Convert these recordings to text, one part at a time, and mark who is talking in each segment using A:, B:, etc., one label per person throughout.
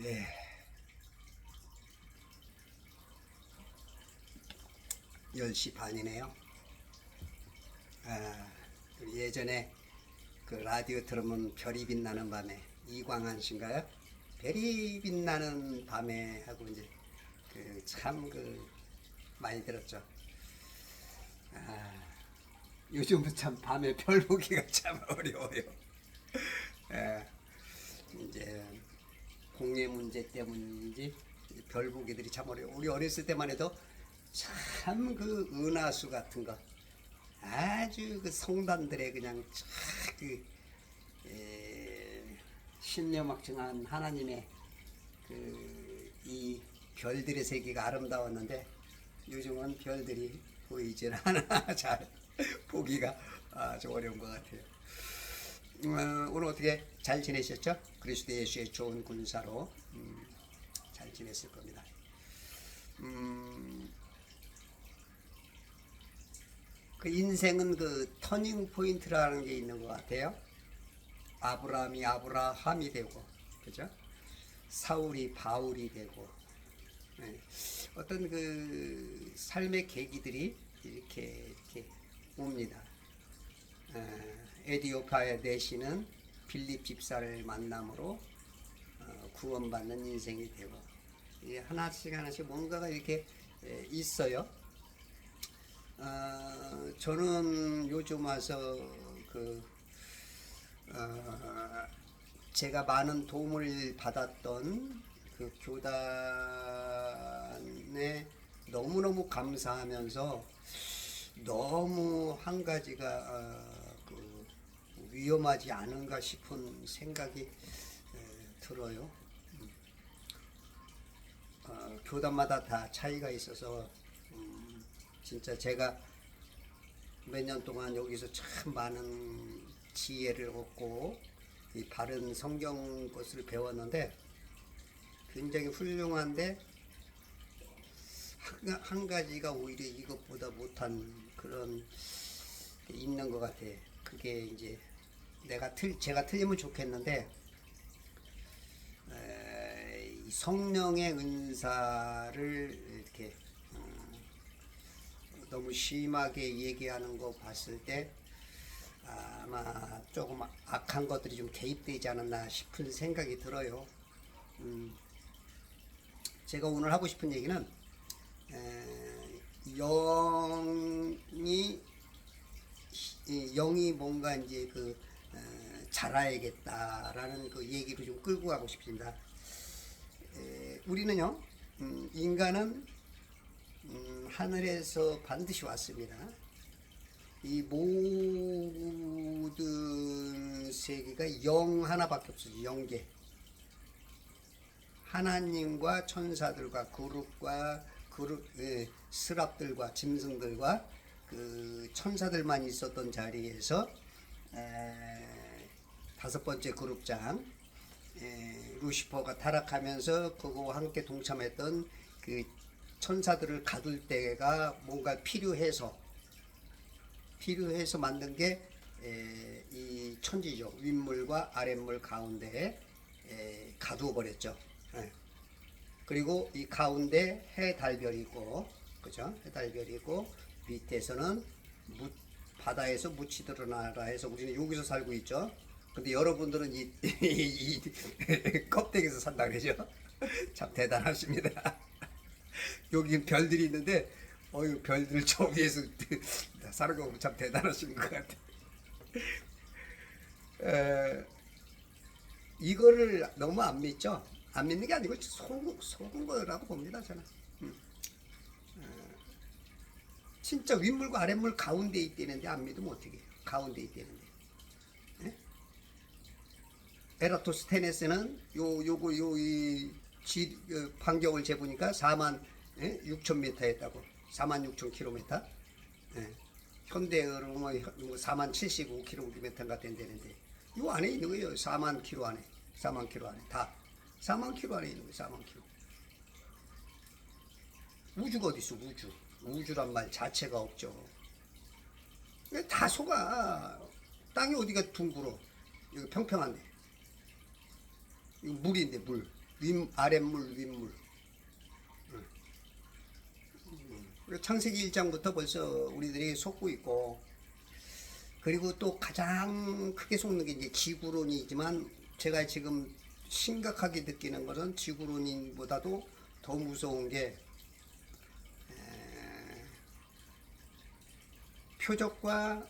A: 예. 10시 반이네요. 예전에 그 라디오 들으면 별이 빛나는 밤에 이광한 씨인가요? 별이 빛나는 밤에 하고 이제 그 참 많이 들었죠. 요즘은 참 밤에 별 보기가 참 어려워요. 예, 이제 공해 문제 때문인지 별 보기들이 참 어려워. 우리 어렸을 때만 해도 참 그 은하수 같은 거 아주 그 성단들의 그냥 그 신념확증한 하나님의 그 이 별들의 세계가 아름다웠는데 요즘은 별들이 보이질 않아. 잘 보기가 아주 어려운 것 같아요. 오늘 어떻게 잘 지내셨죠? 그리스도 예수의 좋은 군사로 잘 지냈을 겁니다. 그 인생은 그 터닝 포인트라는 게 있는 것 같아요. 아브라함이 아브라함이 되고, 그죠? 사울이 바울이 되고, 네. 어떤 그 삶의 계기들이 이렇게 옵니다. 에디오파의 내시는 빌립 집사를 만남으로 구원받는 인생이 되고, 하나씩 하나씩 뭔가가 이렇게 있어요. 저는 요즘 와서 제가 많은 도움을 받았던 그 교단에 너무너무 감사하면서 너무 한 가지가 위험하지 않은가 싶은 생각이 들어요. 교단마다 다 차이가 있어서 진짜 제가 몇 년 동안 여기서 참 많은 지혜를 얻고 이 바른 성경 것을 배웠는데 굉장히 훌륭한데 한 가지가 오히려 이것보다 못한 그런 게 있는 것 같아. 그게 이제 제가 틀리면 좋겠는데 성령의 은사를 이렇게 너무 심하게 얘기하는 거 봤을 때 아마 조금 악한 것들이 좀 개입되지 않았나 싶은 생각이 들어요. 제가 오늘 하고 싶은 얘기는 영이 뭔가 이제 자라야겠다라는 그 얘기로 좀 끌고 가고 싶습니다. 우리는요, 인간은 하늘에서 반드시 왔습니다. 이 모든 세계가 영 하나밖에 없어요. 영계. 하나님과 천사들과 스랍들과 짐승들과 그 천사들만 있었던 자리에서 다섯 번째 그룹장 루시퍼가 타락하면서 그거와 함께 동참했던 그 천사들을 가둘 때가 뭔가 필요해서 만든 게 이 천지죠. 윗물과 아랫물 가운데에 가두어 버렸죠. 그리고 이 가운데 해달별이 있고, 그죠? 해달별이 있고 밑에서는 바다에서 무치들어 나라에서 우리는 여기서 살고 있죠. 근데 여러분들은 이 껍데기에서 산다 그러죠. 참 대단하십니다. 여기 별들이 있는데 별들 저 위에서 사는 거 보면 참 대단하신 것 같아. 이거를 너무 안 믿죠? 안 믿는 게 아니고 속은 거라고 봅니다, 저는. 진짜 윗물과 아랫물 가운데 있다는데 안 믿으면 어떻게 해요? 가운데 있다는데. 에라토스테네스는 이 반경을 재보니까 4만 6천 미터 했다고. 4만 6천 킬로미터. 현대어로 4만 75km가 된다는데 이 안에 있는 거예요. 4만 킬로 안에. 4만 킬로 안에. 다 4만 킬로 안에 있는 거예요. 4만 킬로. 우주가 어디 있어? 우주란 말 자체가 없죠. 다 속아. 땅이 어디가 둥글어. 여기 평평한데. 이거 물인데 물. 아랫물, 윗물. 그리고 창세기 1장부터 벌써 우리들이 속고 있고, 그리고 또 가장 크게 속는 게 이제 지구론이지만, 제가 지금 심각하게 느끼는 것은 지구론인보다도 더 무서운 게 표적과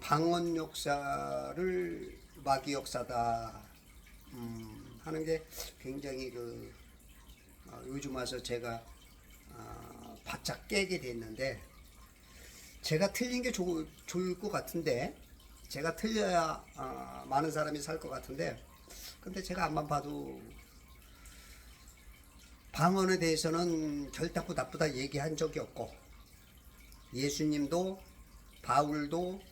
A: 방언 역사를 마귀 역사다 하는 게 굉장히 요즘 와서 제가 바짝 깨게 됐는데, 제가 틀린 게 좋을 것 같은데, 제가 틀려야 많은 사람이 살 것 같은데, 근데 제가 앞만 봐도 방언에 대해서는 결단코 나쁘다 얘기한 적이 없고, 예수님도 바울도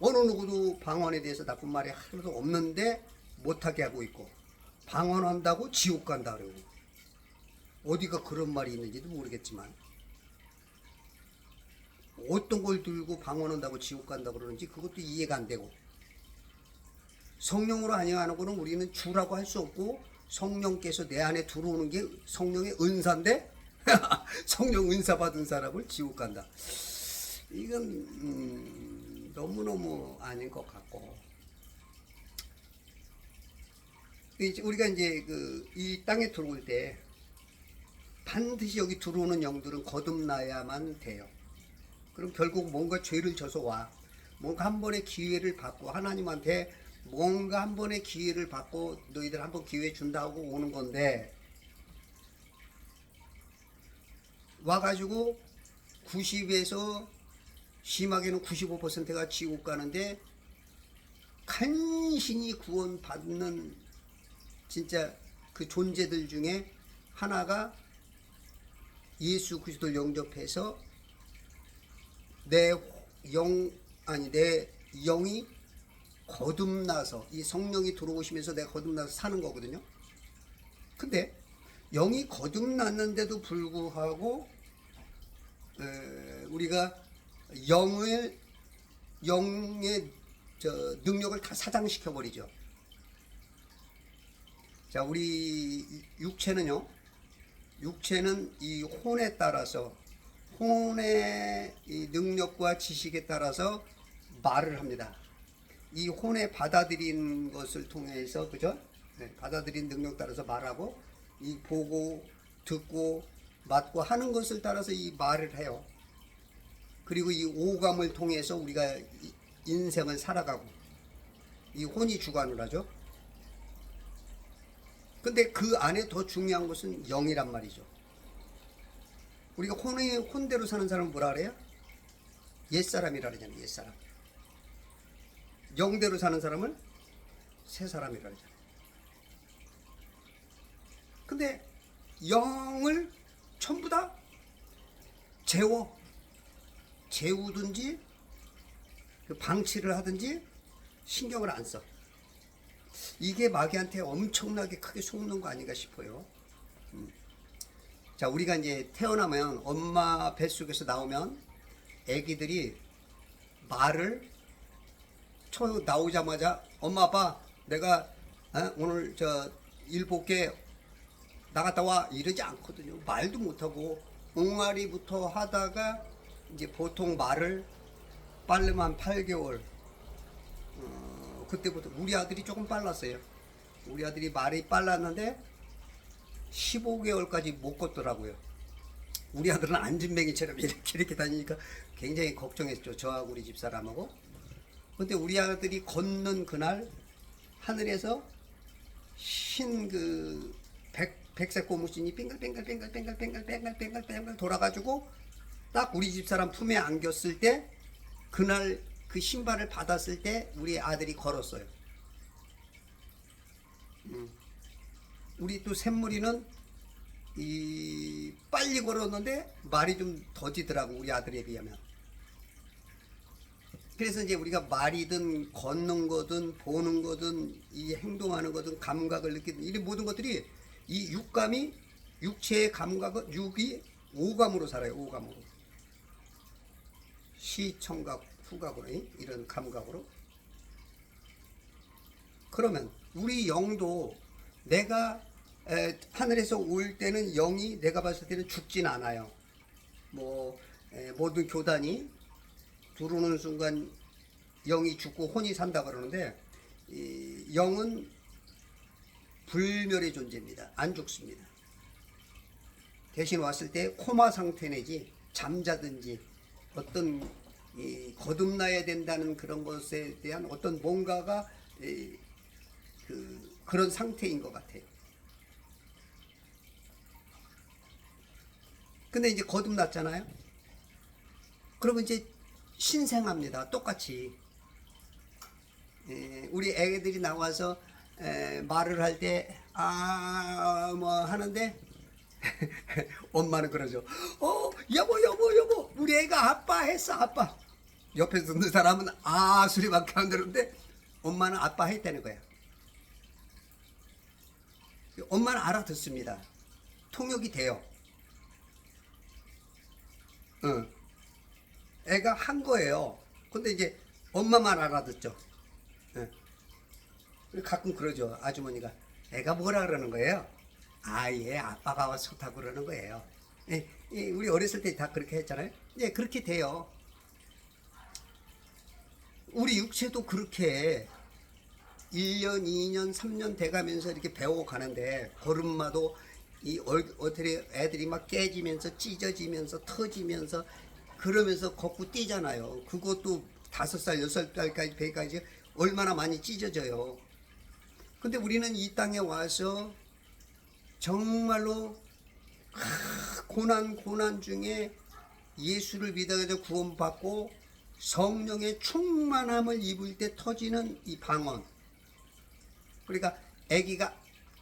A: 어느 누구도 방언에 대해서 나쁜 말이 하나도 없는데 못하게 하고 있고, 방언한다고 지옥 간다 그러고, 어디가 그런 말이 있는지도 모르겠지만 어떤 걸 들고 방언한다고 지옥 간다 그러는지 그것도 이해가 안 되고, 성령으로 아니하는 거는 우리는 주라고 할 수 없고, 성령께서 내 안에 들어오는 게 성령의 은사인데 성령 은사 받은 사람을 지옥 간다. 이건 너무너무 아닌 것 같고, 우리가 이제 이 땅에 들어올 때 반드시 여기 들어오는 영들은 거듭나야만 돼요. 그럼 결국 뭔가 죄를 져서 와. 뭔가 한 번의 기회를 받고, 하나님한테 뭔가 한 번의 기회를 받고 너희들 한 번 기회 준다고 오는 건데, 와가지고 90에서 심하게는 95%가 지옥 가는데, 간신히 구원받는 진짜 그 존재들 중에 하나가 예수 그리스도를 영접해서 내 영이 거듭나서, 이 성령이 들어오시면서 내가 거듭나서 사는 거거든요. 근데 영이 거듭났는데도 불구하고 우리가 영의 능력을 다 사장시켜 버리죠. 자, 우리 육체는 이 혼에 따라서, 혼의 이 능력과 지식에 따라서 말을 합니다. 이 혼에 받아들인 것을 통해서, 그죠? 네, 받아들인 능력 따라서 말하고, 이 보고 듣고 맡고 하는 것을 따라서 이 말을 해요. 그리고 이 오감을 통해서 우리가 인생을 살아가고, 이 혼이 주관을 하죠. 근데 그 안에 더 중요한 것은 영이란 말이죠. 우리가 혼대로 사는 사람은 뭐라 그래요? 옛사람이라 그러잖아요. 옛사람. 영대로 사는 사람은 새사람이라 그러잖아요. 근데 영을 전부 다 재우든지 방치를 하든지 신경을 안 써. 이게 마귀한테 엄청나게 크게 속는 거 아닌가 싶어요. 자, 우리가 이제 태어나면, 엄마 뱃속에서 나오면 애기들이 말을 나오자마자, 엄마 아빠 내가 오늘 일 볼게, 나갔다 와, 이러지 않거든요. 말도 못하고 옹알이부터 하다가 이제 보통 말을 빠르면 한 8개월, 그때부터. 우리 아들이 조금 빨랐어요. 우리 아들이 말이 빨랐는데 15개월까지 못 걷더라고요. 우리 아들은 안진뱅이처럼 이렇게 다니니까 굉장히 걱정했죠. 저하고 우리 집사람하고. 근데 우리 아들이 걷는 그날 하늘에서 백색 고무신이 빙글빙글 돌아가지고 딱 우리 집사람 품에 안겼을 때, 그날 그 신발을 받았을 때 우리 아들이 걸었어요. 우리 또 샘물이는 빨리 걸었는데 말이 좀 더디더라고, 우리 아들에 비하면. 그래서 이제 우리가 말이든 걷는 거든 보는 거든 이 행동하는 거든 감각을 느끼는 이 모든 것들이, 이 육감이, 육체의 감각은, 육이 오감으로 살아요. 오감으로. 시청각, 후각으로, 이런 감각으로. 그러면 우리 영도 내가 하늘에서 올 때는 영이 내가 봤을 때는 죽진 않아요. 모든 교단이 들어오는 순간 영이 죽고 혼이 산다 그러는데, 이 영은 불멸의 존재입니다. 안 죽습니다. 대신 왔을 때 코마 상태 내지 잠자든지 어떤 거듭나야 된다는 그런 것에 대한 어떤 뭔가가 그런 상태인 것 같아요. 근데 이제 거듭났잖아요. 그러면 이제 신생합니다. 똑같이. 우리 애들이 나와서 말을 할 때 뭐 하는데 엄마는 그러죠. 여보 우리 애가 아빠 했어, 아빠. 옆에서 듣는 사람은 소리밖에 안 들었는데 엄마는 아빠 했다는 거야. 엄마는 알아듣습니다. 통역이 돼요. 애가 한 거예요. 근데 이제 엄마만 알아듣죠. 가끔 그러죠. 아주머니가 애가 뭐라 그러는 거예요? 예, 아빠가 와서 좋다고 그러는 거예요. 우리 어렸을 때 다 그렇게 했잖아요. 그렇게 돼요. 우리 육체도 그렇게 1년, 2년, 3년 돼가면서 이렇게 배워가는데, 걸음마도 어떻게 애들이 막 깨지면서 찢어지면서 터지면서 그러면서 걷고 뛰잖아요. 그것도 5살, 6살까지 배까지 얼마나 많이 찢어져요. 근데 우리는 이 땅에 와서 정말로 고난 중에 예수를 믿어서 구원받고 성령의 충만함을 입을 때 터지는 이 방언. 그러니까 아기가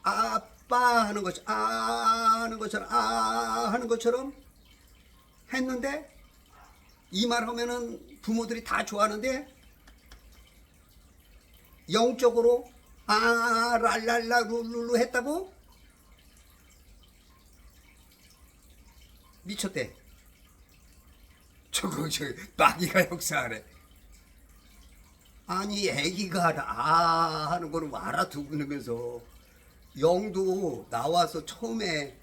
A: 아빠 하는 것처럼 하는 것처럼 했는데, 이 말 하면은 부모들이 다 좋아하는데 영적으로 랄랄라 룰루루 했다고 미쳤대. 저거 마귀가 역사하네. 아니, 애기가 하는 거는 알아두면서 영도 나와서 처음에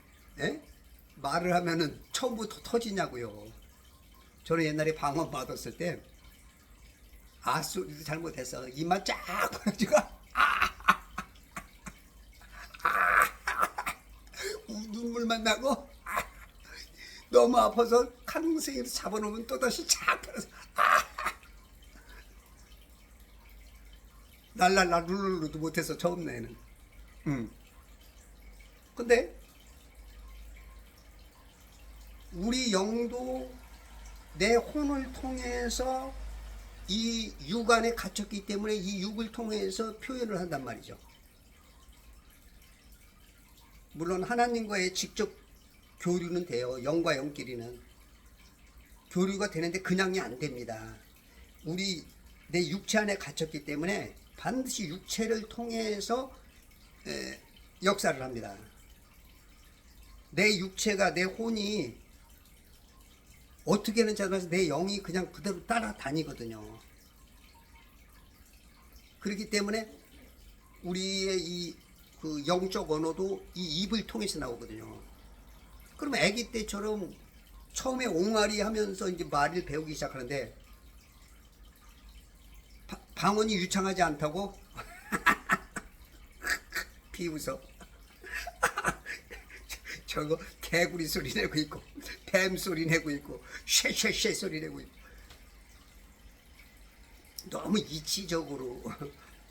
A: 말을 하면은 처음부터 터지냐고요. 저는 옛날에 방언 받았을 때 소리도 잘못해서 입만 쫙 벌어지고 눈물만 나고 너무 아파서 칼뭉생이를 잡아놓으면 또다시 쫙 벌어서 랄랄라 룰루루도 못해서 처음 내는. 근데 우리 영도 내 혼을 통해서 이 육 안에 갇혔기 때문에 이 육을 통해서 표현을 한단 말이죠. 물론 하나님과의 직접 교류는 돼요. 영과 영끼리는 교류가 되는데 그냥이 안 됩니다. 내 육체 안에 갇혔기 때문에 반드시 육체를 통해서 역사를 합니다. 내 육체가, 내 혼이 어떻게는 잘해서 내 영이 그냥 그대로 따라다니거든요. 그렇기 때문에 우리의 그 영적 언어도 이 입을 통해서 나오거든요. 그러면 아기 때처럼 처음에 옹알이 하면서 이제 말을 배우기 시작하는데 방언이 유창하지 않다고 비웃어. 저거 개구리 소리 내고 있고 뱀 소리 내고 있고 쉐쉐쉐 소리 내고 있고 너무 이치적으로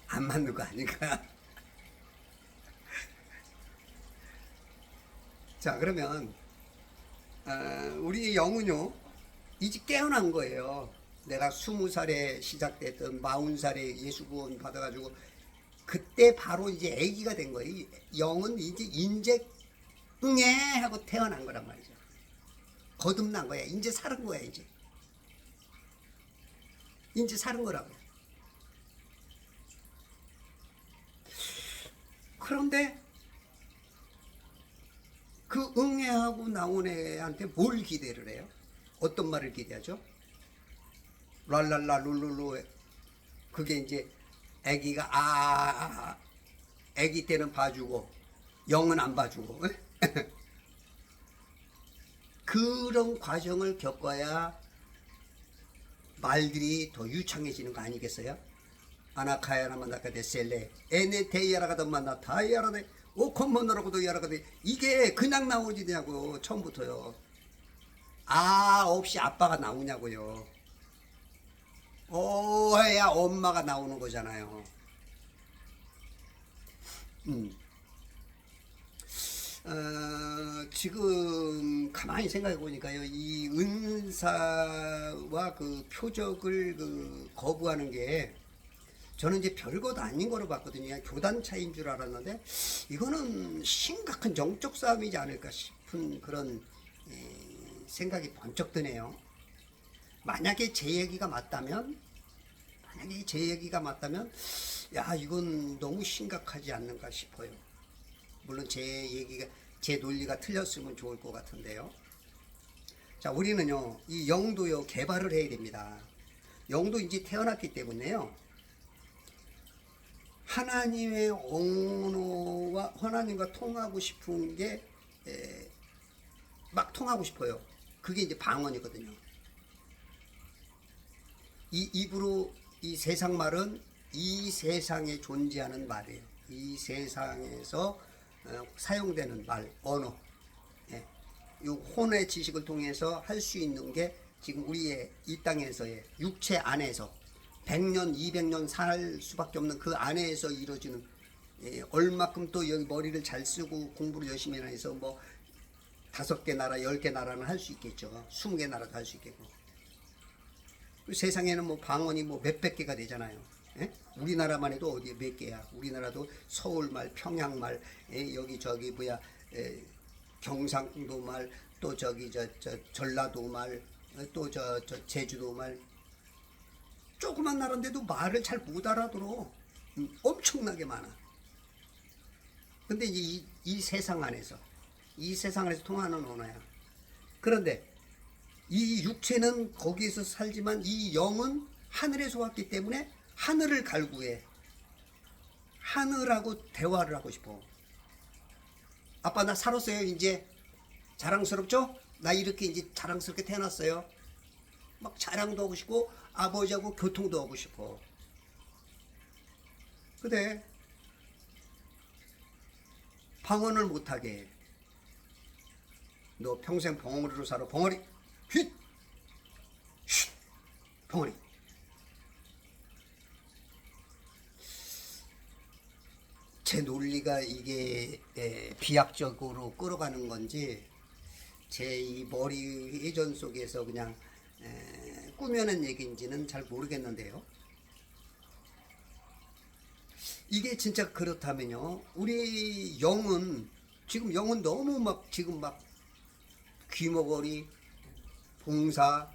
A: 안 맞는 거 아닌가. 자, 그러면 우리 영은요 이제 깨어난 거예요. 내가 20살에 시작됐던 40살에 예수 구원 받아가지고 그때 바로 이제 아기가 된 거예요. 영은 이제 응애 하고 태어난 거란 말이죠. 거듭난 거야. 이제 살은 거야. 이제 살은 거라고요. 그런데 그 응애하고 나온 애한테 뭘 기대를 해요? 어떤 말을 기대하죠? 랄랄라 룰룰루. 그게 이제 애기가 애기 때는 봐주고 영은 안 봐주고 그런 과정을 겪어야 말들이 더 유창해지는 거 아니겠어요? 아나카야나 만나카데 셀레 에네 데이야라가도 만나 다이야라데 오콘모노라고도 야라가데 이게 그냥 나오지냐고 처음부터요. 없이 아빠가 나오냐고요. 해야 엄마가 나오는 거잖아요. 지금 가만히 생각해 보니까요, 이 은사와 그 표적을 거부하는 게 저는 이제 별것 아닌 거로 봤거든요. 교단 차이인 줄 알았는데 이거는 심각한 영적 싸움이지 않을까 싶은 그런 생각이 번쩍 드네요. 만약에 제 얘기가 맞다면 야, 이건 너무 심각하지 않는가 싶어요. 물론 제 논리가 틀렸으면 좋을 것 같은데요. 자, 우리는요, 이 영도요, 개발을 해야 됩니다. 영도 이제 태어났기 때문에요, 하나님의 언어와 하나님과 통하고 싶은 게 막 통하고 싶어요. 그게 이제 방언이거든요. 이 입으로 이 세상 말은 이 세상에 존재하는 말이에요. 이 세상에서 사용되는 말, 언어. 이 혼의 지식을 통해서 할 수 있는 게 지금 우리의 이 땅에서의 육체 안에서 100년, 200년 살 수밖에 없는 그 안에서 이루어지는, 얼마큼 또 여기 머리를 잘 쓰고 공부를 열심히 해서 뭐 5개 나라, 10개 나라는 할 수 있겠죠. 20개 나라도 할 수 있겠고. 세상에는 뭐 방언이 뭐 몇백 개가 되잖아요. 우리나라만 해도 어디에 몇 개야. 우리나라도 서울말, 평양말, 여기 저기 뭐야, 경상도말, 또 저기 저 전라도말, 또 저 제주도말. 조그만 나라인데도 말을 잘 못 알아들어. 엄청나게 많아. 근데 이제 이 세상 안에서 통하는 언어야. 그런데 이 육체는 거기에서 살지만 이 영은 하늘에서 왔기 때문에 하늘을 갈구해. 하늘하고 대화를 하고 싶어. 아빠 나 살았어요. 이제 자랑스럽죠? 나 이렇게 이제 자랑스럽게 태어났어요. 막 자랑도 하고 싶고 아버지하고 교통도 하고 싶어. 근데 방언을 못하게 해. 너 평생 벙어리로 살아. 벙어리 휙! 쉿! 벙어리. 제 논리가 이게 비약적으로 끌어가는 건지 제 이 머리 회전 속에서 그냥 꾸며낸 얘기인지는 잘 모르겠는데요. 이게 진짜 그렇다면요, 우리 영은 지금 너무 막 지금 막 귀머거리, 봉사,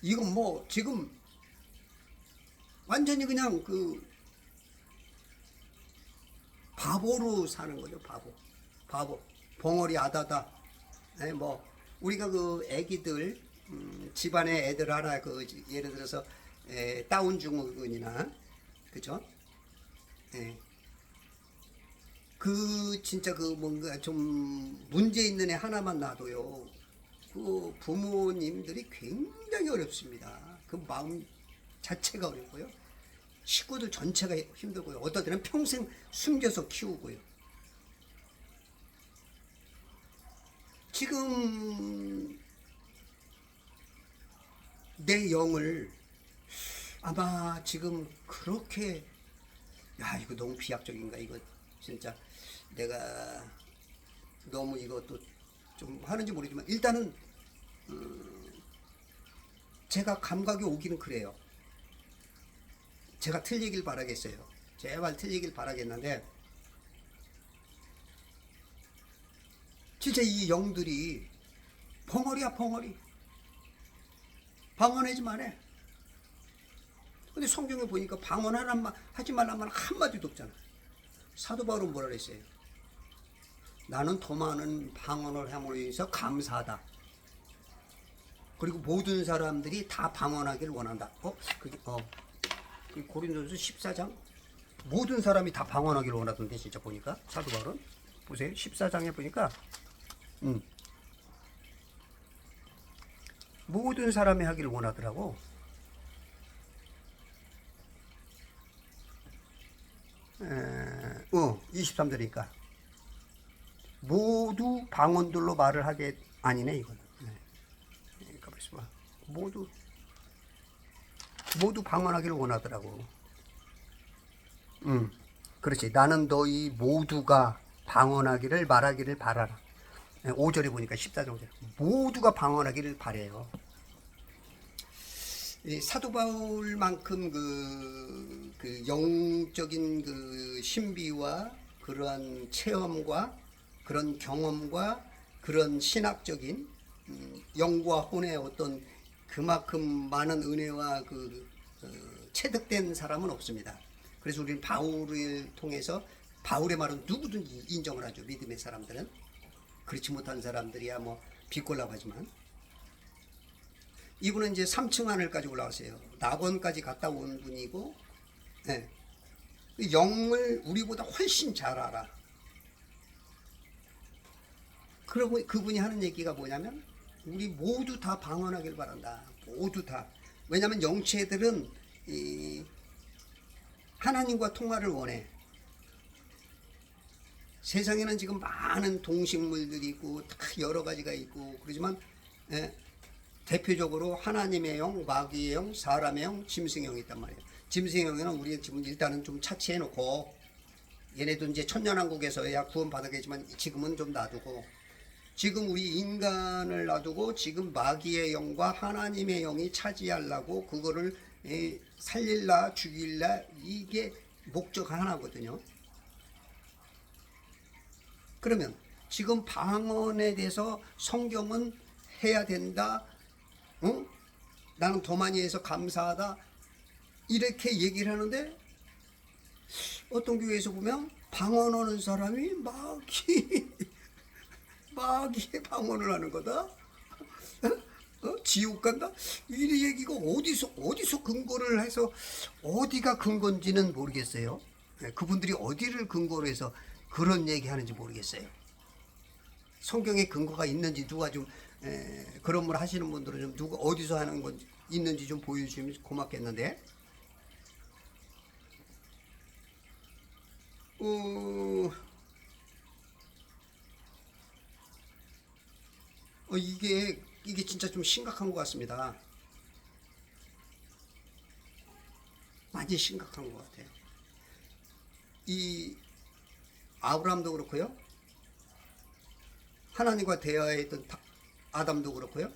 A: 이건 뭐 지금 완전히 그냥 바보로 사는 거죠. 바보. 벙어리 아다다. 뭐 우리가 애기들, 집안에 애들 하나 예를 들어서 다운 증후군이나, 그죠? 진짜 뭔가 좀 문제 있는 애 하나만 놔도요, 부모님들이 굉장히 어렵습니다. 그 마음 자체가 어렵고요. 식구들 전체가 힘들고요. 어떤 때는 평생 숨겨서 키우고요. 지금 내 영을 아마 지금 그렇게, 야, 이거 너무 비약적인가? 이거 진짜 내가 너무 이것도 좀 하는지 모르지만 일단은 제가 감각이 오기는 그래요. 제가 틀리길 바라겠어요. 제발 틀리길 바라겠는데 진짜 이 영들이 벙어리야, 벙어리. 방언하지 마래. 근데 성경에 보니까 하지 말란 말 한마디도 없잖아. 사도 바울은 뭐라 그랬어요? 나는 더 많은 방언을 함으로 인해서 감사하다. 그리고 모든 사람들이 다 방언하기를 원한다. 그 고린도전서 14장 모든 사람이 다 방언하기를 원하던데 진짜 보니까 사도 바울은 보세요. 14장에 보니까 모든 사람이 하기를 원하더라고. 23절이니까 모두 방언들로 말을 하게 아니네 이거는. 그러니까 봐. 모두 방언하기를 원하더라고. 그렇지. 나는 너희 모두가 방언하기를 말하기를 바라라. 5절에 보니까 14절 모두가 방언하기를 바래요. 사도 바울만큼 그 영적인 그 신비와 그러한 체험과 그런 경험과 그런 신학적인 영과 혼의 어떤 그만큼 많은 은혜와 체득된 사람은 없습니다. 그래서 우리는 바울을 통해서 바울의 말은 누구든지 인정을 하죠. 믿음의 사람들은. 그렇지 못한 사람들이야 뭐 비꼴라고 하지만 이분은 이제 3층 하늘까지 올라왔어요. 낙원까지 갔다 온 분이고, 네. 영을 우리보다 훨씬 잘 알아. 그리고 그분이 하는 얘기가 뭐냐면 우리 모두 다 방언하길 바란다. 모두 다. 왜냐하면 영체들은 하나님과 통화를 원해. 세상에는 지금 많은 동식물들이 있고 다 여러 가지가 있고 그러지만 대표적으로 하나님의 영, 마귀의 영, 사람의 영, 짐승의 영이 있단 말이에요. 짐승의 영은 우리 지금 일단은 좀 차치해 놓고 얘네도 이제 천년왕국에서야 구원받았겠지만 지금은 좀 놔두고 지금 우리 인간을 놔두고 지금 마귀의 영과 하나님의 영이 차지하려고 그거를 살릴라 죽일라 이게 목적 하나거든요. 그러면 지금 방언에 대해서 성경은 해야 된다. 나는 더 많이 해서 감사하다. 이렇게 얘기를 하는데 어떤 교회에서 보면 방언하는 사람이 마귀의 방언을 하는 거다. 지옥 간다. 이 얘기가 어디서 근거를 해서 어디가 근거인지는 모르겠어요. 그분들이 어디를 근거로 해서 그런 얘기하는지 모르겠어요. 성경에 근거가 있는지 누가 좀 그런 말 하시는 분들은 좀 누가 어디서 하는 건지 있는지 좀 보여주시면 고맙겠는데. 이게 진짜 좀 심각한 것 같습니다. 많이 심각한 것 같아요. 이 아브라함도 그렇고요. 하나님과 대화했던 아담도 그렇고요.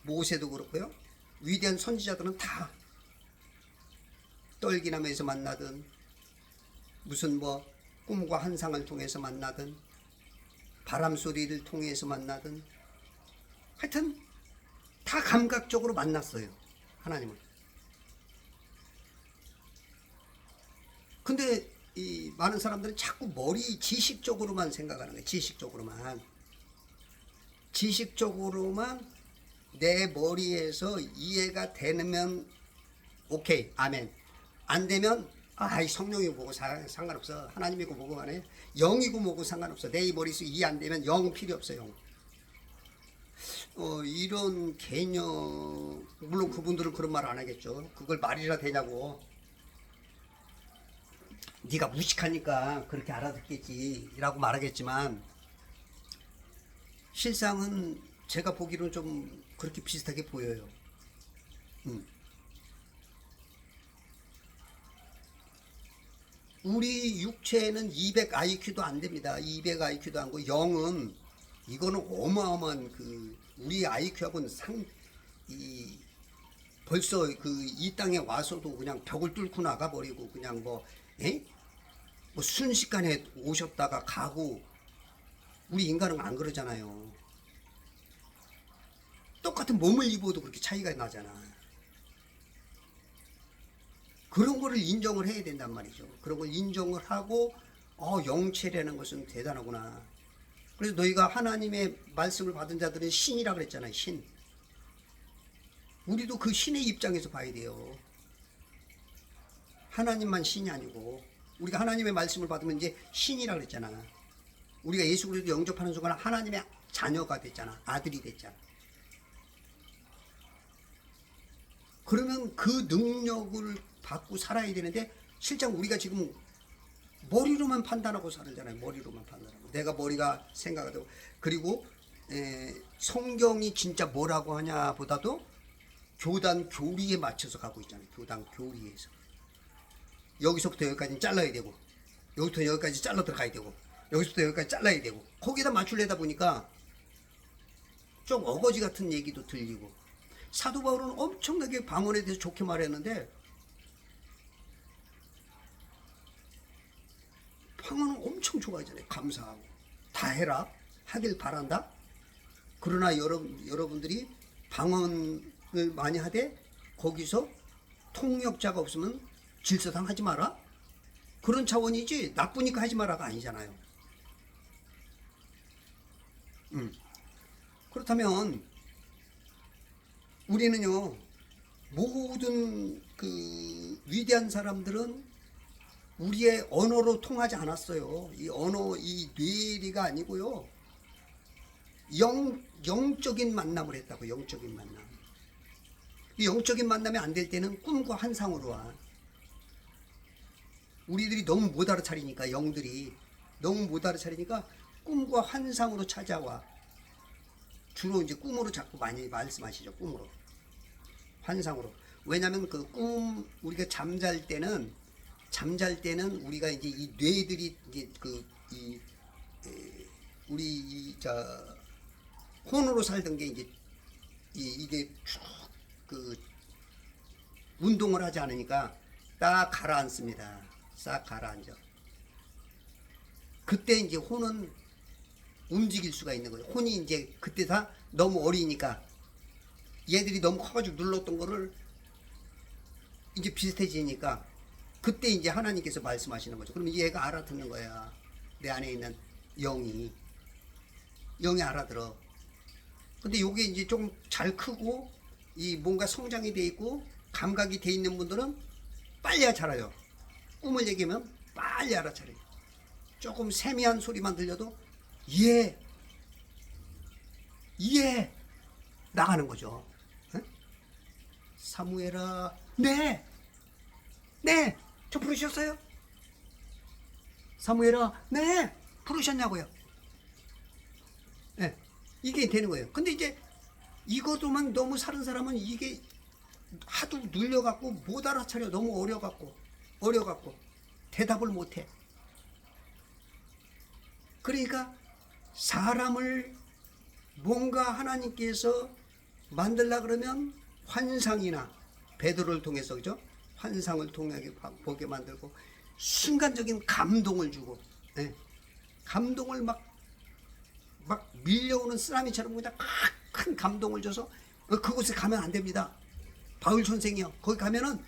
A: 모세도 그렇고요. 위대한 선지자들은 다 떨기나무에서 만나든 무슨 뭐 꿈과 환상을 통해서 만나든 바람 소리를 통해서 만나든 하여튼 다 감각적으로 만났어요. 하나님을. 근데 이 많은 사람들은 자꾸 지식적으로만 생각하는 거예요. 지식적으로만 내 머리에서 이해가 되면 오케이, 아멘. 안 되면 이 성령이고 뭐고 상관없어. 하나님이고 뭐고 간에 영이고 뭐고 상관없어. 내 머릿속에 이해 안 되면 영 필요 없어. 영. 이런 개념, 물론 그분들은 그런 말 안 하겠죠. 그걸 말이라 되냐고. 네가 무식하니까 그렇게 알아듣겠지 라고 말하겠지만 실상은 제가 보기로는 좀 그렇게 비슷하게 보여요. 우리 육체에는 200 IQ도 안 됩니다. 200 IQ도 안 되고 영은 이거는 어마어마한 우리 IQ하고는 벌써 이 땅에 와서도 그냥 벽을 뚫고 나가버리고 그냥 뭐 순식간에 오셨다가 가고 우리 인간은 안 그러잖아요. 똑같은 몸을 입어도 그렇게 차이가 나잖아. 그런 거를 인정을 해야 된단 말이죠. 그런 걸 인정을 하고 영체라는 것은 대단하구나. 그래서 너희가 하나님의 말씀을 받은 자들은 신이라 그랬잖아요. 신. 우리도 그 신의 입장에서 봐야 돼요. 하나님만 신이 아니고 우리가 하나님의 말씀을 받으면 이제 신이라 그랬잖아. 우리가 예수 그리스도 영접하는 순간 하나님의 자녀가 됐잖아. 아들이 됐잖아. 그러면 그 능력을 받고 살아야 되는데 실상 우리가 지금 머리로만 판단하고 살잖아요. 머리로만 판단하고 내가 머리가 생각하고 그리고 성경이 진짜 뭐라고 하냐 보다도 교단 교리에 맞춰서 가고 있잖아요. 교단 교리에서 여기서부터 여기까지는 잘라야 되고 여기부터 여기까지 잘라 들어가야 되고 여기서부터 여기까지 잘라야 되고 거기다 맞추려다 보니까 좀 어거지 같은 얘기도 들리고 사도 바울은 엄청나게 방언에 대해서 좋게 말했는데 방언은 엄청 좋아하잖아요. 감사하고 다 해라 하길 바란다. 그러나 여러분들이 방언을 많이 하되 거기서 통역자가 없으면 질서상 하지 마라 그런 차원이지 나쁘니까 하지 마라가 아니잖아요. 그렇다면 우리는요 모든 그 위대한 사람들은 우리의 언어로 통하지 않았어요. 이 언어, 이 뇌리가 아니고요. 영적인 만남을 했다고. 영적인 만남. 이 영적인 만남이 안 될 때는 꿈과 환상으로 와. 우리들이 너무 못 알아차리니까 영들이 너무 못 알아차리니까 꿈과 환상으로 찾아와. 주로 이제 꿈으로 자꾸 많이 말씀하시죠. 꿈으로. 환상으로. 왜냐하면 그 꿈 우리가 잠잘 때는 우리가 이제 이 뇌들이 이제 우리 혼으로 살던 게 이제 이게 쭉 그 운동을 하지 않으니까 딱 가라앉습니다. 싹 가라앉아. 그때 이제 혼은 움직일 수가 있는 거죠. 혼이 이제 그때 다 너무 어리니까 얘들이 너무 커가지고 눌렀던 거를 이제 비슷해지니까 그때 이제 하나님께서 말씀하시는 거죠. 그러면 얘가 알아듣는 거야. 내 안에 있는 영이 알아들어. 근데 요게 이제 좀 잘 크고 이 뭔가 성장이 돼 있고 감각이 돼 있는 분들은 빨리 알아차려요. 꿈을 얘기하면 빨리 알아차려요. 조금 세미한 소리만 들려도 예 나가는 거죠. 에? 사무엘아, 네, 저 부르셨어요? 사무엘아, 네, 부르셨냐고요? 네, 이게 되는 거예요. 근데 이제 이것도만 너무 사는 사람은 이게 하도 눌려갖고 못 알아차려. 너무 어려갖고 대답을 못해. 그러니까 사람을 뭔가 하나님께서 만들라 그러면 환상이나 베드로를 통해서 그죠? 환상을 통하게 보게 만들고 순간적인 감동을 주고 감동을 막 밀려오는 쓰나미처럼 그냥 큰 감동을 줘서 그곳에 가면 안 됩니다. 바울 선생이요. 거기 가면은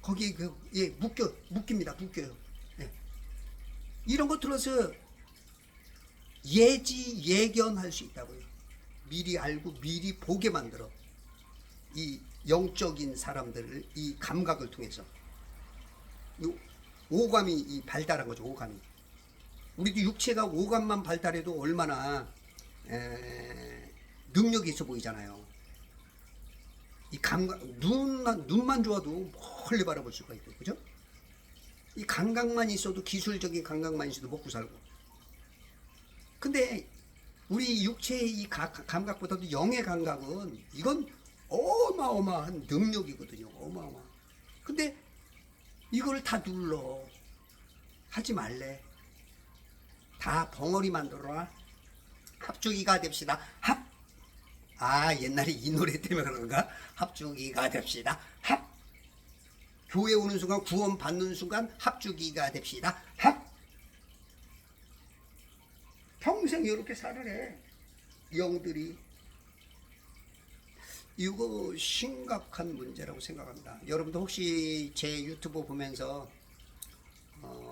A: 거기 묶입니다. 묶여요. 이런 거 들어서 예견할 수 있다고요. 미리 알고 미리 보게 만들어. 이 영적인 사람들을 이 감각을 통해서 오감이 이 발달한 거죠. 오감이. 우리도 육체가 오감만 발달해도 얼마나 능력이 있어 보이잖아요. 이 감각, 눈만 좋아도 멀리 바라볼 수가 있고, 그죠? 이 감각만 있어도, 기술적인 감각만 있어도 먹고 살고. 근데 우리 육체의 이 감각보다도 영의 감각은 이건 어마어마한 능력이거든요. 어마어마. 근데 이걸 다 눌러. 하지 말래. 다 벙어리 만들어라. 합주기가 됩시다. 옛날에 이 노래 때문에 그런가? 합주기가 됩시다. 교회 오는 순간, 구원 받는 순간 합주기가 됩시다. 평생 이렇게 살으래. 영들이. 이거 심각한 문제라고 생각합니다. 여러분도 혹시 제 유튜브 보면서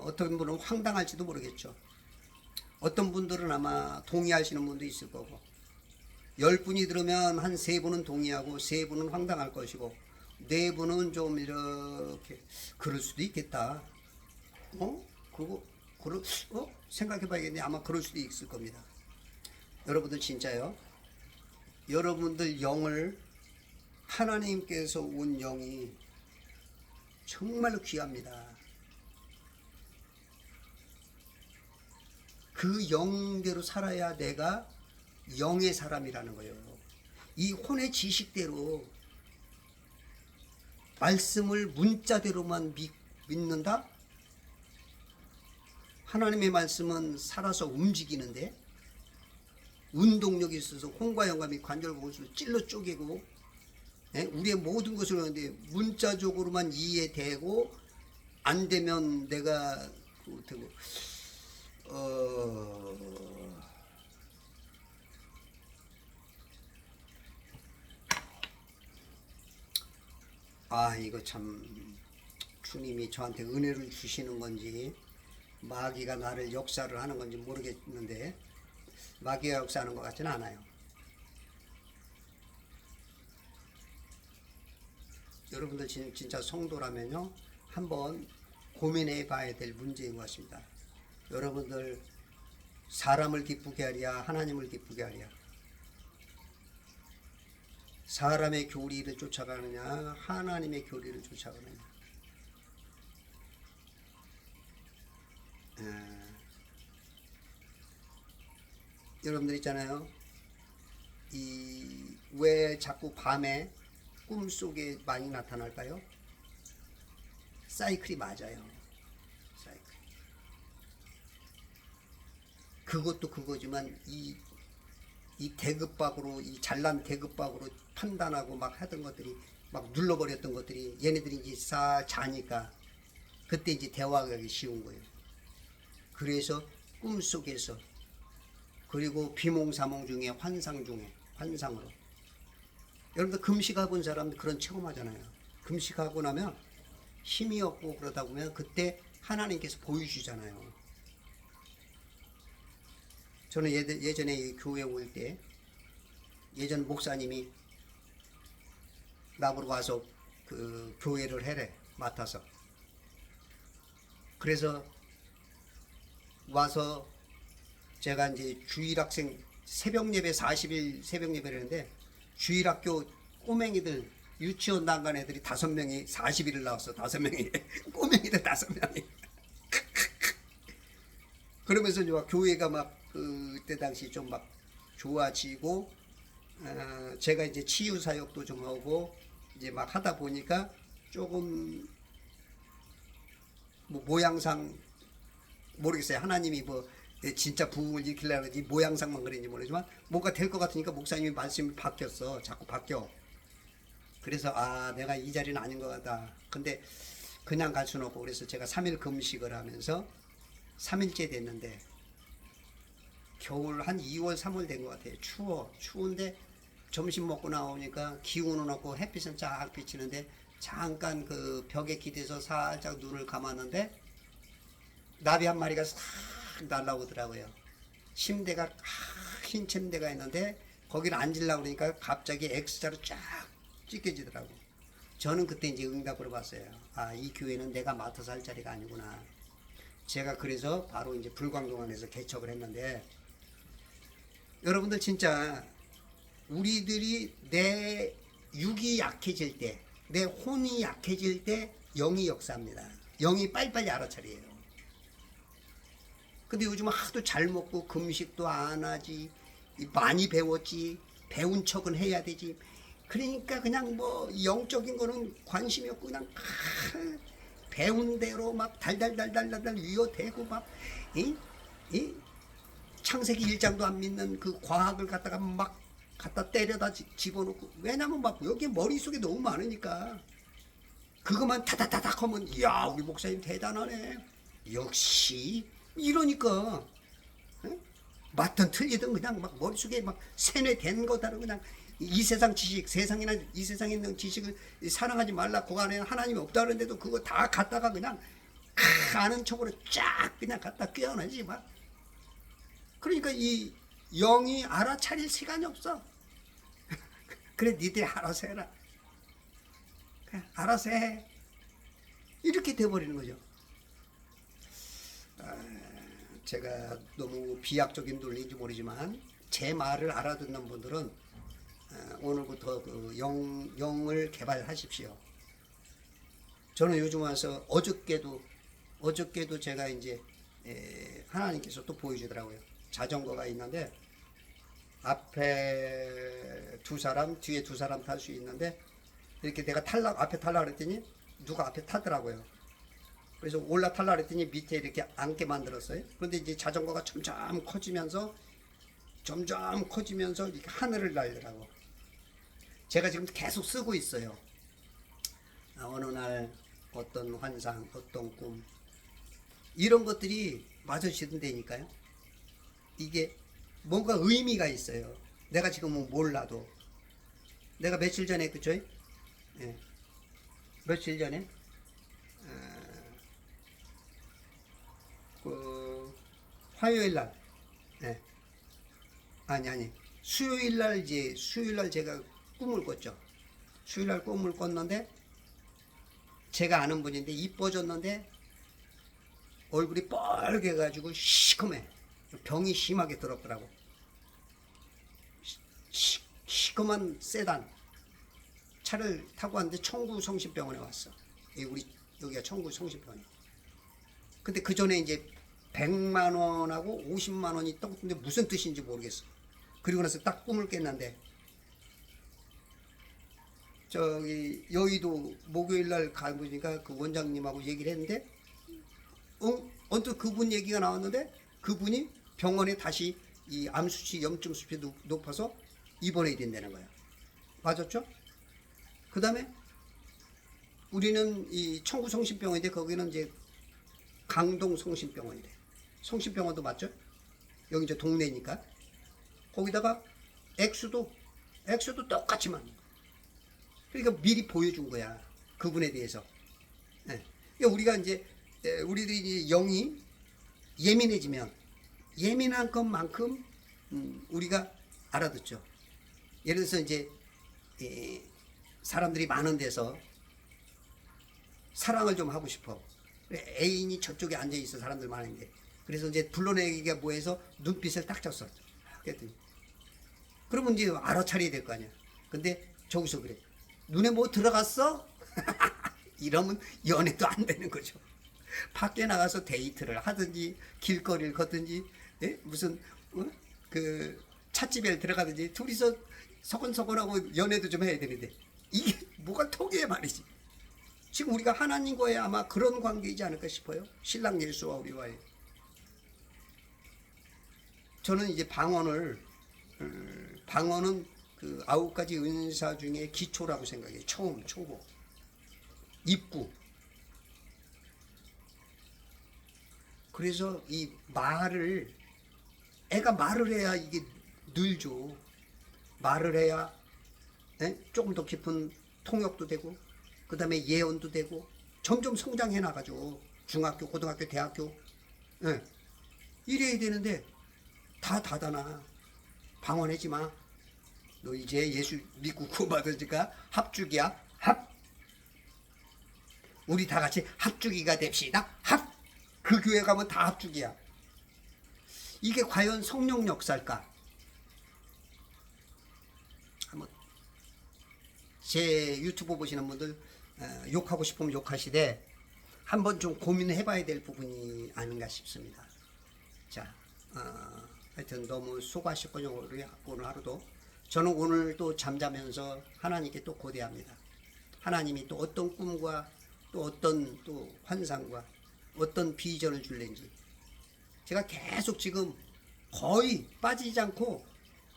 A: 어떤 분은 황당할지도 모르겠죠. 어떤 분들은 아마 동의하시는 분도 있을 거고 10분이 들으면 한 3분은 동의하고 3분은 황당할 것이고 내부는 좀 이렇게 그럴 수도 있겠다. 그거 생각해봐야겠네. 아마 그럴 수도 있을 겁니다. 여러분들 진짜요. 여러분들 영을 하나님께서 온 영이 정말로 귀합니다. 그 영대로 살아야 내가 영의 사람이라는 거예요. 이 혼의 지식대로 말씀을 문자대로만 믿는다? 하나님의 말씀은 살아서 움직이는데 운동력이 있어서 혼과 영감이 관절공수로 찔러 쪼개고 우리의 모든 것을 하는데 문자적으로만 이해되고 안 되면 내가 이거 참 주님이 저한테 은혜를 주시는 건지 마귀가 나를 역사를 하는 건지 모르겠는데 마귀가 역사하는 것 같지는 않아요. 여러분들 진짜 성도라면요 한번 고민해 봐야 될 문제인 것 같습니다. 여러분들 사람을 기쁘게 하랴 하나님을 기쁘게 하랴, 사람의 교리를 쫓아가느냐 하나님의 교리를 쫓아가느냐. 여러분들 있잖아요, 왜 자꾸 밤에 꿈속에 많이 나타날까요? 사이클이 맞아요. 사이클. 그것도 그거지만 이 대급박으로, 이 잘난 대급박으로 판단하고 막 하던 것들이 막 눌러버렸던 것들이 얘네들이 이제 자니까 그때 이제 대화하기 쉬운 거예요. 그래서 꿈속에서, 그리고 비몽사몽 중에 환상 중에 환상으로. 여러분들 금식하고 온 사람들 그런 체험하잖아요. 금식하고 나면 힘이 없고 그러다 보면 그때 하나님께서 보여주잖아요. 저는 예전에 교회 올 때 예전 목사님이 나보러 와서 그 교회를 해래, 맡아서. 그래서 와서 제가 이제 주일학생 새벽 예배 40일 새벽 예배를 했는데 주일학교 꼬맹이들 유치원 난간 애들이 5명이 40일을 나왔어. 5명이 꼬맹이들 5명이. 그러면서 이제 교회가 막 그때 당시 좀 막 좋아지고 제가 이제 치유 사역도 좀 하고 이제 막 하다 보니까 조금 뭐 모양상 모르겠어요. 하나님이 뭐 진짜 부흥을 일으키려고 그런지 모양상만 그런지 모르지만 뭔가 될 것 같으니까 목사님이 말씀이 바뀌었어. 자꾸 바뀌어. 그래서 내가 이 자리는 아닌 것 같다. 근데 그냥 갈 수는 없고 그래서 제가 3일 금식을 하면서 3일째 됐는데 겨울 한 2월 3월 된 것 같아요. 추운데 점심 먹고 나오니까 기운은 없고 햇빛은 쫙 비치는데 잠깐 그 벽에 기대서 살짝 눈을 감았는데 나비 한 마리가 싹 날라오더라고요. 침대가 흰 침대가 있는데 거기를 앉으려고 그러니까 갑자기 X자로 쫙 찢겨지더라고. 저는 그때 이제 응답을 봤어요. 이 교회는 내가 맡아서 할 자리가 아니구나. 제가 그래서 바로 이제 불광동안에서 개척을 했는데, 여러분들 진짜 우리들이 내 육이 약해질 때, 내 혼이 약해질 때 영이 역사합니다. 영이 빨리빨리 알아차려요. 근데 요즘 하도 잘 먹고 금식도 안 하지, 많이 배웠지, 배운 척은 해야 되지. 그러니까 그냥 뭐 영적인 거는 관심이 없고 그냥 배운 대로 막 달달달달달달 위어대고 막 창세기 1장도 안 믿는 그 과학을 갖다가 막 갖다 때려다 집어넣고, 왜냐면 막 여기 머릿속에 너무 많으니까 그것만 타다타닥 하면 이야 우리 목사님 대단하네 역시 이러니까 맞든 틀리든 그냥 막 머릿속에 막 세뇌된 거다로 그냥 이 세상 지식, 세상이나 이 세상에 있는 지식을 사랑하지 말라, 그 안에 하나님이 없다는데도 그거 다 갖다가 그냥 아는 척으로 쫙 그냥 갖다 껴안지 막. 그러니까 이 영이 알아차릴 시간이 없어. 그래 니들이 알아서 해라. 그냥 알아서 해. 이렇게 돼버리는 거죠. 제가 너무 비약적인 논리인지 모르지만 제 말을 알아듣는 분들은 오늘부터 그 영을 개발하십시오. 저는 요즘 와서 어저께도 제가 이제 하나님께서 또 보여주더라고요. 자전거가 있는데 앞에 두 사람, 뒤에 두 사람 탈 수 있는데 이렇게 내가 앞에 탈라 그랬더니 누가 앞에 타더라고요. 그래서 올라탈라 그랬더니 밑에 이렇게 앉게 만들었어요. 그런데 이제 자전거가 점점 커지면서 이렇게 하늘을 날더라고. 제가 지금 계속 쓰고 있어요. 어느 날 어떤 환상, 어떤 꿈, 이런 것들이 맞아지던데니까요. 이게 뭔가 의미가 있어요. 내가 지금은 몰라도. 내가 며칠 전에, 그쵸? 예. 며칠 전에, 화요일 날, 예. 수요일 날 제가 꿈을 꿨죠. 수요일 날 꿈을 꿨는데, 제가 아는 분인데, 이뻐졌는데, 얼굴이 뻘개가지고 시커매. 병이 심하게 들었더라고. 시커먼 세단. 차를 타고 왔는데 청구 성심병원에 왔어. 여기가 청구 성심병원이야. 근데 그 전에 이제 100만 원하고 50만 원이 떴는데 무슨 뜻인지 모르겠어. 그리고 나서 딱 꿈을 깼는데 저기 여의도 목요일 날 가보니까 그 원장님하고 얘기를 했는데 언뜻 그분 얘기가 나왔는데 그분이 병원에 다시 이 암수치 염증 수치 높아서 입원해야 된다는 거야. 맞았죠? 그 다음에 우리는 이 청구 성심병원인데 거기는 이제 강동 성심병원이래. 성심병원도 맞죠? 여기 이제 동네니까. 거기다가 액수도 똑같지만. 그러니까 미리 보여준 거야. 그분에 대해서. 네. 그러니까 우리가 이제 우리들이 이제 영이 예민해지면 예민한 것만큼 우리가 알아듣죠. 예를 들어서 이제 사람들이 많은 데서 사랑을 좀 하고 싶어. 애인이 저쪽에 앉아 있어. 사람들 많은데. 그래서 이제 불러내기가 뭐해서 눈빛을 딱 쳤어. 그랬더니 그러면 이제 알아차려야 될 거 아니야. 근데 저기서 그래. 눈에 뭐 들어갔어? 이러면 연애도 안 되는 거죠. 밖에 나가서 데이트를 하든지 길거리를 걷든지 무슨 그 찻집에 들어가든지 둘이서 서건서건하고 연애도 좀 해야 되는데 이게 뭐가 통해 말이지. 지금 우리가 하나님과의 아마 그런 관계이지 않을까 싶어요. 신랑 예수와 우리와의. 저는 이제 방언은 그 9가지 은사 중에 기초라고 생각해요. 처음, 초보, 입구. 그래서 이 말을, 애가 말을 해야 이게 늘죠. 말을 해야 조금 더 깊은 통역도 되고, 그 다음에 예언도 되고, 점점 성장해 나가죠. 중학교, 고등학교, 대학교. 이래야 되는데, 다 닫아놔. 방언하지 마. 너 이제 예수 믿고 구원받으니까 합죽이야. 합. 우리 다 같이 합죽이가 됩시다. 합. 그 교회 가면 다 합죽이야. 이게 과연 성령 역사일까? 한번 제 유튜브 보시는 분들 욕하고 싶으면 욕하시되 한번 좀 고민해봐야 될 부분이 아닌가 싶습니다. 자, 하여튼 너무 수고하셨군요. 오늘 하루도. 저는 오늘도 잠자면서 하나님께 또 고대합니다. 하나님이 또 어떤 꿈과 또 어떤 또 환상과 어떤 비전을 줄는지 제가 계속 지금 거의 빠지지 않고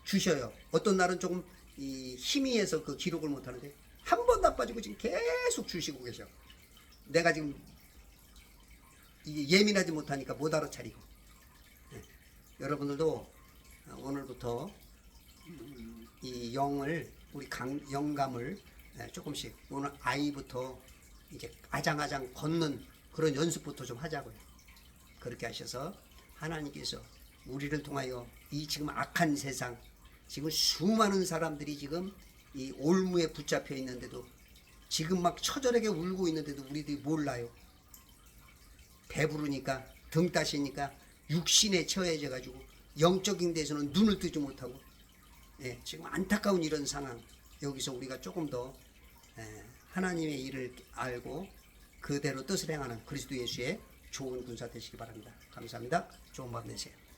A: 주셔요. 어떤 날은 조금 희미해서 그 기록을 못하는데 한 번도 안 빠지고 지금 계속 주시고 계셔. 내가 지금 이게 예민하지 못하니까 못 알아차리고. 여러분들도 오늘부터 이 영을 우리 영감을 조금씩 오늘 아이부터 이제 아장아장 걷는 그런 연습부터 좀 하자고요. 그렇게 하셔서 하나님께서 우리를 통하여 이 지금 악한 세상, 지금 수많은 사람들이 지금 이 올무에 붙잡혀 있는데도 지금 막 처절하게 울고 있는데도 우리들이 몰라요. 배부르니까, 등 따시니까 육신에 처해져 가지고 영적인 데서는 눈을 뜨지 못하고, 예, 지금 안타까운 이런 상황. 여기서 우리가 조금 더 하나님의 일을 알고 그대로 뜻을 행하는 그리스도 예수의 좋은 군사 되시기 바랍니다. 감사합니다. 좋은 밤 되세요.